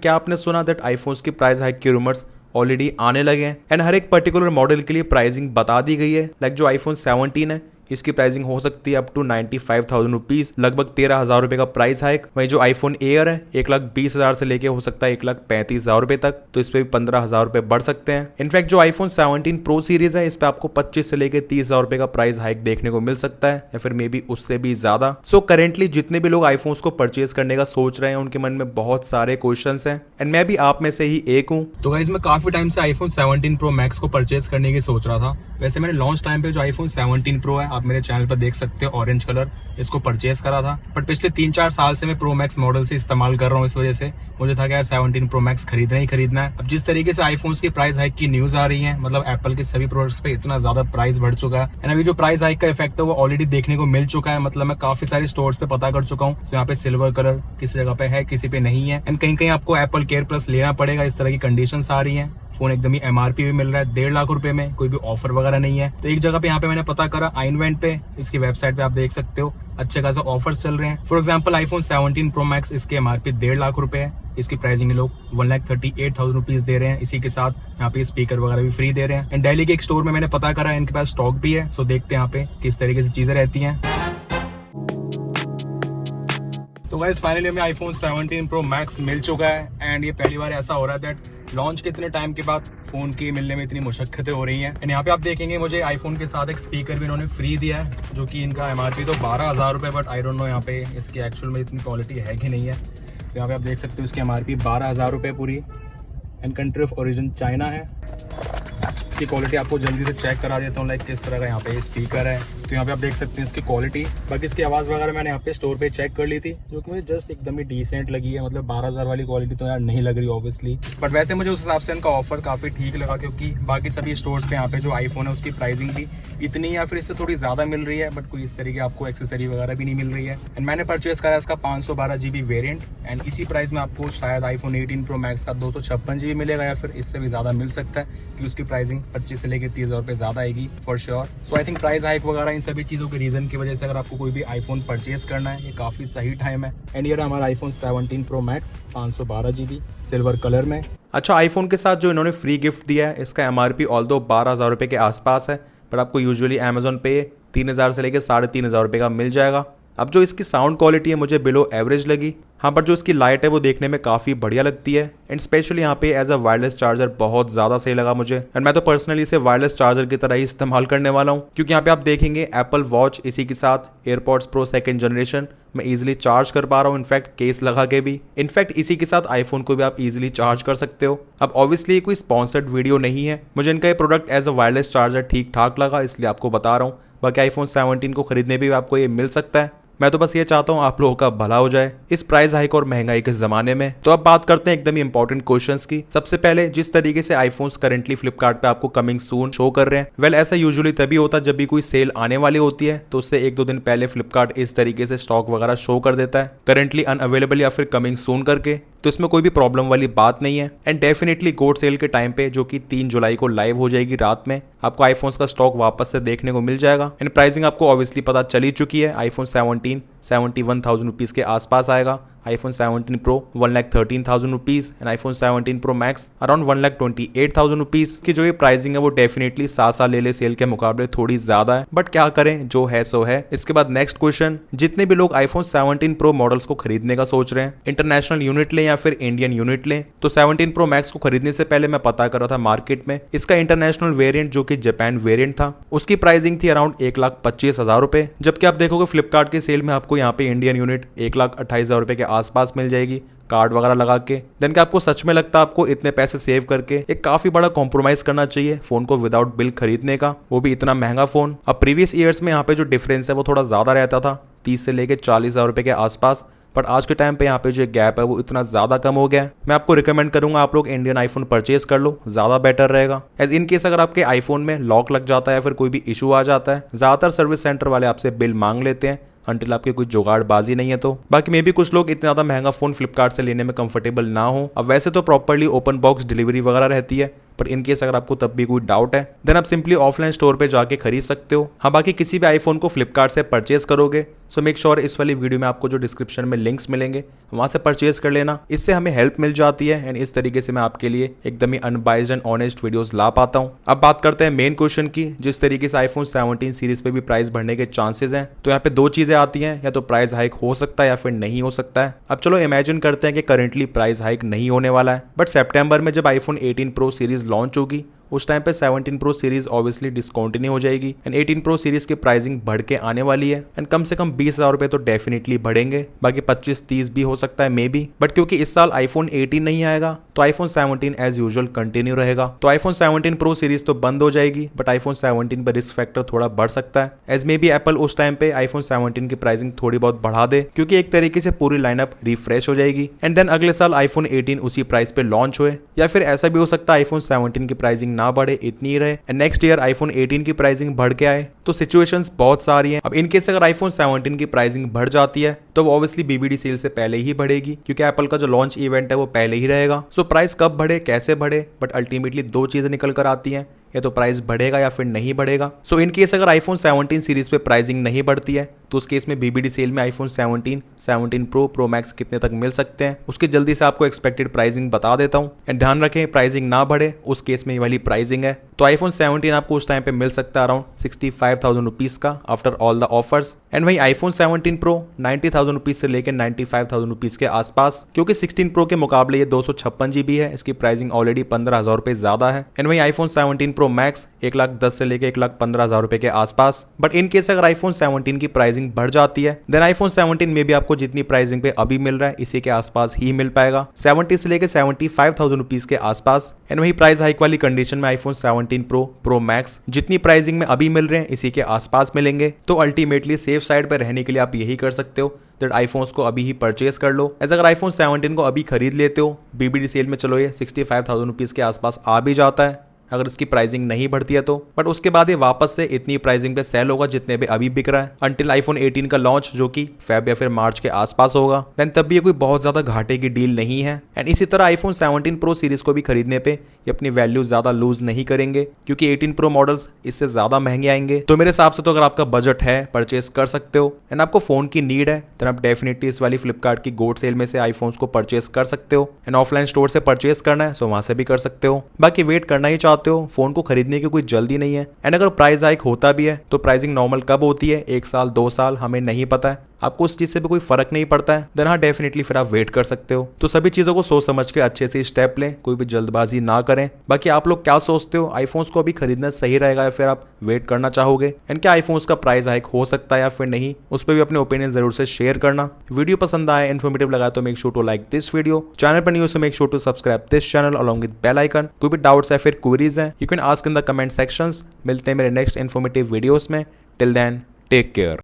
क्या आपने सुना दैट आईफोन्स की प्राइस हाइक के रूमर्स ऑलरेडी आने लगे हैं एंड हर एक पर्टिकुलर मॉडल के लिए प्राइसिंग बता दी गई है। लाइक जो आईफोन 17 है इसकी प्राइसिंग हो सकती है अप टू 95,000 रुपीज, लगभग 13,000 रुपए का प्राइस हाइक। वहीं जो आईफोन एयर है 1,20,000 से लेके हो सकता है 1,35,000 रुपए तक, तो इस पे भी 15,000 रुपए बढ़ सकते हैं। इनफैक्ट जो आईफोन 17 प्रो सीरीज है इस पे आपको 25 से लेके 30,000 रुपए का प्राइस हाइक देखने को मिल सकता है या फिर मे बी उससे भी ज्यादा। सो करेंटली जितने भी लोग आईफोन्स को परचेज करने का सोच रहे हैं उनके मन में बहुत सारे क्वेश्चन हैं एंड मैं भी आप में से ही एक हूँ। तो गाइस मैं काफी टाइम से आईफोन 17 प्रो मैक्स को परचेज करने की सोच रहा था। वैसे मैंने लॉन्च टाइम पे जो आईफोन 17 प्रो है, आप मेरे चैनल पर देख सकते हो, ऑरेंज कलर, इसको परचेज करा था। बट पिछले 3-4 साल से मैं प्रो मैक्स मॉडल से इस्तेमाल कर रहा हूँ, इस वजह से मुझे था कि यार 17 प्रो मैक्स खरीदना ही खरीदना है। अब जिस तरीके से आईफोन्स की प्राइस हाइक की न्यूज आ रही है, मतलब एप्पल के सभी प्रोडक्ट्स पे इतना ज्यादा प्राइस बढ़ चुका है एंड अभी जो प्राइस हाइक का इफेक्ट है वो ऑलरेडी देखने को मिल चुका है। मतलब मैं काफी सारे स्टोर्स पे पता कर चुका हूँ, तो यहाँ पे सिल्वर कलर किसी जगह पे है, किसी पे नहीं है एंड कहीं कहीं आपको एप्पल केयर प्लस लेना पड़ेगा। इस तरह की कंडीशंस आ रही हैं। फोन एकदम ही एमआरपी भी मिल रहा है 1.5 लाख रुपए में, कोई भी ऑफर वगैरह नहीं है। तो एक जगह पे यहाँ पे मैंने पता करा, iNvent पे, इसकी वेबसाइट पे आप देख सकते हो अच्छे खासा ऑफर्स चल रहे हैं। For example iPhone 17 pro max इसके एमआरपी 1.5 लाख रुपए है, इसकी प्राइसिंग लोग 1,38,000 रुपीज दे रहे हैं। इसी के साथ यहाँ पे स्पीकर वगैरह भी फ्री दे रहे हैं एंड दिल्ली के एक स्टोर में मैंने पता करा इनके पास स्टॉक भी है। सो देखते हैं यहाँ पे किस तरीके से चीजें रहती हैं। तो गाइस फाइनली हमें आईफोन 17 प्रो मैक्स मिल चुका है एंड ये पहली बार ऐसा हो रहा है दैट लॉन्च के इतने टाइम के बाद फोन की मिलने में इतनी मुशक्कतें हो रही हैं। एंड यहाँ पे आप देखेंगे मुझे आईफोन के साथ एक स्पीकर भी इन्होंने फ्री दिया है, जो कि इनका एमआरपी तो 12,000 रुपए, बट आई डोंट नो यहाँ पे इसकी एक्चुअल में इतनी क्वालिटी है कि नहीं है। तो यहाँ पे आप देख सकते हो इसकी एमआरपी 12,000 रुपए पूरी and country of origin China है। इसकी क्वालिटी आपको जल्दी से चेक करा देता हूँ, लाइक किस तरह का यहाँ पे स्पीकर है। तो यहाँ पे आप देख सकते हैं इसकी क्वालिटी। बाकी इसकी आवाज़ वगैरह मैंने यहाँ पे स्टोर पे चेक कर ली थी, जो कि मुझे जस्ट एकदम ही डिसेंट लगी है। मतलब 12,000 वाली क्वालिटी तो यार नहीं लग रही ऑब्वियसली, बट वैसे मुझे उस हिसाब से इनका ऑफर काफ़ी ठीक लगा, क्योंकि बाकी सभी स्टोर्स पे यहाँ पे जो आईफोन है उसकी प्राइसिंग भी इतनी या फिर इससे थोड़ी ज़्यादा मिल रही है, बट कोई इस तरीके आपको एक्सेसरी वगैरह भी नहीं मिल रही है। एंड मैंने परचेज करा इसका 512 GB वेरियंट एंड इसी प्राइस में आपको शायद आईफोन 18 प्रो मैक्स का 256 GB मिलेगा या फिर इससे भी ज़्यादा मिल सकता है, कि उसकी प्राइसिंग 25 से लेकर 30,000 रुपये ज़्यादा आएगी for sure. So I think price hike वगैरह इन सभी चीज़ों के रीजन की वजह से अगर आपको कोई भी आईफोन परचेज करना है, ये काफ़ी सही टाइम है। एंड ये हमारा iPhone 17 pro max 512 GB silver colour में। अच्छा, आईफोन के साथ जो इन्होंने फ्री गिफ्ट दिया है इसका एमआरपी ऑल्दो 12,000 रुपये के आसपास है, पर आपको यूजुअली अमेजोन पे 3,000 से लेकर 3,500 रुपये का मिल जाएगा। अब जो इसकी साउंड क्वालिटी है मुझे बिलो एवरेज लगी, हाँ, पर जो इसकी लाइट है वो देखने में काफ़ी बढ़िया लगती है एंड स्पेशली यहाँ पे एज अ वायरलेस चार्जर बहुत ज़्यादा सही लगा मुझे। एंड मैं तो पर्सनली इसे वायरलेस चार्जर की तरह ही इस्तेमाल करने वाला हूँ, क्योंकि यहाँ पे आप देखेंगे एप्पल वॉच, इसी के साथ एयरपॉड्स प्रो 2nd जनरेशन मैं इजीली चार्ज कर पा रहा हूँ, इनफैक्ट केस लगा के भी। इनफैक्ट इसी के साथ आईफोन को भी आप इजीली चार्ज कर सकते हो। अब ऑब्वियसली कोई स्पॉन्सर्ड वीडियो नहीं है, मुझे इनका ये product as a wireless charger ठीक ठाक लगा, इसलिए आपको बता रहा हूँ। बाकी आईफोन 17 को खरीदने भी आपको ये मिल सकता है। मैं तो बस ये चाहता हूँ आप लोगों का भला हो जाए इस प्राइस हाइक और महंगाई के जमाने में। तो अब बात करते हैं एकदम ही इंपॉर्टेंट क्वेश्चंस की। सबसे पहले, जिस तरीके से आईफोन्स करंटली फ्लिपकार्ट पे आपको कमिंग सून शो कर रहे हैं, वेल ऐसा यूजुअली तभी होता है जब भी कोई सेल आने वाली होती है, तो उससे 1-2 दिन पहले फ्लिपकार्ट इस तरीके से स्टॉक वगैरह शो कर देता है, करंटली अनअवेलेबल या फिर कमिंग सून करके। तो इसमें कोई भी प्रॉब्लम वाली बात नहीं है। एंड डेफिनेटली गोड सेल के टाइम पे, जो कि 3 जुलाई को लाइव हो जाएगी रात में, आपको आईफोन्स का स्टॉक वापस से देखने को मिल जाएगा। एंड प्राइसिंग आपको ऑब्वियसली पता चल ही चुकी है, आईफोन 17 71,000 रुपीज़ के आसपास आएगा, iPhone 17 pro 1,13,000 rupees and iPhone 17 pro max around 1,28,000 rupees की जो ये प्राइसिंग है वो डेफिनेटली सासा ले ले सेल के मुकाबले थोड़ी ज्यादा है, बट क्या करें, जो है सो है। इसके बाद नेक्स्ट क्वेश्चन, जितने भी लोग आईफोन 17 प्रो मॉडल्स को खरीदने का सोच रहे हैं, इंटरनेशनल यूनिट लें या फिर इंडियन यूनिट लें, तो 17 प्रो मैक्स को खरीदने से पहले मैं पता कर रहा था मार्केट में, इसका इंटरनेशनल वेरिएंट जो कि जापान वेरिएंट था, उसकी प्राइसिंग थी अराउंड 1,25,000 रुपए, जबकि आप देखोगे फ्लिपकार्ट के सेल में आपको यहाँ पे इंडियन यूनिट 1,28,000 रुपए के आसपास मिल जाएगी कार्ड वगैरह लगा के। देन क्या आपको सच में लगता है आपको इतने पैसे सेव करके एक काफी बड़ा कॉम्प्रोमाइज करना चाहिए फोन को विदाउट बिल खरीदने का, वो भी इतना महंगा फोन? अब प्रीवियस ईयर्स में यहाँ पे जो डिफरेंस है वो थोड़ा ज्यादा रहता था, 30 से लेके 40,000 रुपए के आसपास, बट आज के टाइम पे यहाँ पे जो गैप है वो इतना ज्यादा कम हो गया है। मैं आपको रिकमेंड करूंगा आप लोग इंडियन आईफोन परचेज कर लो, ज्यादा बेटर रहेगा। एज इन केस अगर आपके आईफोन में लॉक लग जाता है या फिर कोई भी इशू आ जाता है, ज्यादातर सर्विस सेंटर वाले आपसे बिल मांग लेते हैं अंटिल आपकी कोई जुगाड़बाजी नहीं है। तो बाकी मे भी कुछ लोग इतना ज्यादा महंगा फोन फ्लिपकार्ट से लेने में कंफर्टेबल ना हो। अब वैसे तो प्रॉपर्ली ओपन बॉक्स डिलीवरी वगैरह रहती है, पर इन केस अगर आपको तब भी कोई डाउट है देन आप सिंपली ऑफलाइन स्टोर पे जाके खरीद सकते हो। हाँ, बाकी किसी भी आईफोन को फ्लिपकार्ट से परचेज करोगे सो मेक श्योर इस वाली वीडियो में आपको जो डिस्क्रिप्शन में लिंक्स मिलेंगे वहां से परचेज कर लेना। इससे हमें हेल्प मिल जाती है एंड इस तरीके से मैं आपके लिए एकदम ही अनबाइज्ड एंड ऑनेस्ट वीडियोस ला पाता हूं। अब बात करते हैं मेन क्वेश्चन की, जिस तरीके से आईफोन 17 सीरीज पे भी प्राइस बढ़ने के चांसेस हैं। तो यहाँ पे दो चीजें आती हैं, या तो प्राइस हाइक हो सकता है या फिर नहीं हो सकता है। अब चलो इमेजिन करते हैं कि करंटली प्राइस हाइक नहीं होने वाला है, बट सितंबर में जब आईफोन 18 प्रो सीरीज लॉन्च होगी उस टाइम पे 17 प्रो सीरीज ऑब्वियसली डिस्कंटिन्यू हो जाएगी एंड 18 प्रो सीरीज की प्राइसिंग बढ़ के आने वाली है एंड कम से कम 20,000 रुपए तो डेफिनेटली बढ़ेंगे, बाकी 25-30 भी हो सकता है मे बी। बट क्योंकि इस साल आईफोन 18 नहीं आएगा तो आईफोन 17 एज यूजुअल कंटिन्यू रहेगा। तो आईफोन 17 प्रो सीरीज तो बंद हो जाएगी, बट आईफोन 17 पर रिस्क फैक्टर थोड़ा बढ़ सकता है, एज मे बी एप्पल उस टाइम पे आईफोन 17 की प्राइसिंग थोड़ी बहुत बढ़ा दे, क्योंकि एक तरीके से पूरी लाइनअप रिफ्रेश हो जाएगी एंड देन अगले साल आईफोन 18 उसी प्राइस पे लॉन्च हुए। या फिर ऐसा भी हो सकता है आईफोन 17 की प्राइसिंग ना बढ़े, इतनी रहे एंड नेक्स्ट ईयर आईफोन 18 की प्राइसिंग बढ़ के आए। तो सिचुएशंस बहुत सारी हैं। अब इनकेस अगर आईफोन 17 की प्राइसिंग बढ़ जाती है तो वो ऑब्वियसली बीबीडी सेल से पहले ही बढ़ेगी, क्योंकि एप्पल का जो लॉन्च इवेंट है वो पहले ही रहेगा। सो प्राइस कब बढ़े कैसे बढ़े, बट अल्टीमेटली दो चीजें निकल कर आती हैं, या तो प्राइस बढ़ेगा या फिर नहीं बढ़ेगा। सो इन केस अगर आईफोन 17 सीरीज पे प्राइसिंग नहीं बढ़ती है तो उस केस में बीबीडी सेल में आईफोन 17, 17 प्रो, प्रो मैक्स कितने तक मिल सकते हैं उसकी जल्दी से आपको एक्सपेक्टेड प्राइसिंग बता देता हूं। एंड ध्यान रखें प्राइसिंग ना बढ़े, उस केस में ये वाली प्राइसिंग है। तो आईफोन 17 आपको उस टाइम पे मिल सकता है अराउंड 65,000 रुपीज का after all the offers. And वही आईफोन 17 प्रो 90,000 रुपीज से लेकर 95,000 रुपीज के आसपास, क्योंकि 16 प्रो के मुकाबले ये 256 GB है, इसकी प्राइसिंग ऑलरेडी 15,000 रुपए ज्यादा है। एंड वही आईफोन 17 प्रो मैक्स 1,10,000 से लेकर 1,15,000 रुपए के आसपास। बट इन केस अगर आईफोन 17 की प्राइसिंग बढ़ जाती है देन आईफोन 17 में भी आपको जितनी प्राइसिंग पे अभी मिल रहा है इसी के आसपास ही मिल पाएगा, 70 से लेकर 75,000 रुपीज के आसपास। एंड वही प्राइस हाइक वाली कंडीशन में आईफोन 17 प्रो, प्रो मैक्स जितनी प्राइसिंग में अभी मिल रहे हैं इसी के आसपास मिलेंगे। तो अल्टीमेटली सेफ साइड पर रहने के लिए आप यही कर सकते हो दैट आईफोन्स को अभी ही परचेस कर लो। ऐसा अगर आईफोन 17 को अभी खरीद लेते हो बीबीडी सेल में, चलो ये 65,000 रुपीज के आसपास आ भी जाता है अगर इसकी प्राइसिंग नहीं बढ़ती है तो, बट उसके बाद ये वापस से इतनी प्राइसिंग पे सेल होगा जितने पे अभी बिक रहा है अंटिल आईफोन 18 का लॉन्च, जो कि फेब या फिर मार्च के आसपास होगा। देन तब भी ये कोई बहुत ज्यादा घाटे की डील नहीं है। एंड इसी तरह आईफोन 17 प्रो सीरीज को भी खरीदने पे ये अपनी वैल्यू ज्यादा लूज नहीं करेंगे, क्योंकि 18 प्रो मॉडल्स इससे ज्यादा महंगे आएंगे। तो मेरे हिसाब से तो अगर आपका बजट है परचेस कर सकते हो एंड आपको फोन की नीड है देन आप डेफिनेटली इस वाली फ्लिपकार्ट की गोल्ड सेल में से आईफोन्स को परचेस कर सकते हो। एंड ऑफलाइन स्टोर से परचेस करना है सो वहां से भी कर सकते हो। बाकी वेट करना ही चाहते हो, फोन को खरीदने की कोई जल्दी नहीं है। एंड अगर प्राइस हाइक होता भी है तो प्राइसिंग नॉर्मल कब होती है, 1 साल 2 साल, हमें नहीं पता है, आपको उस चीज से भी कोई फर्क नहीं पड़ता है, देन हाँ डेफिनेटली फिर आप वेट कर सकते हो। तो सभी चीजों को सोच समझ के अच्छे से स्टेप लें, कोई भी जल्दबाजी ना करें। बाकी आप लोग क्या सोचते हो, आईफोन्स को अभी खरीदना सही रहेगा या फिर आप वेट करना चाहोगे? एंड क्या आईफोन्स का प्राइस हाइक हो सकता है या फिर नहीं, उस पर भी अपने ओपिनियन जरूर से शेयर करना। वीडियो पसंद आए, इन्फॉर्मेटिव लगा तो make sure to like this video. Channel पर new, so make sure to subscribe this channel along with bell icon. कोई भी डाउट्स है फिर क्वेरीज हैं you can ask in the comment sections. मिलते हैं मेरे नेक्स्ट इन्फॉर्मेटिव वीडियोस में। Till then take care.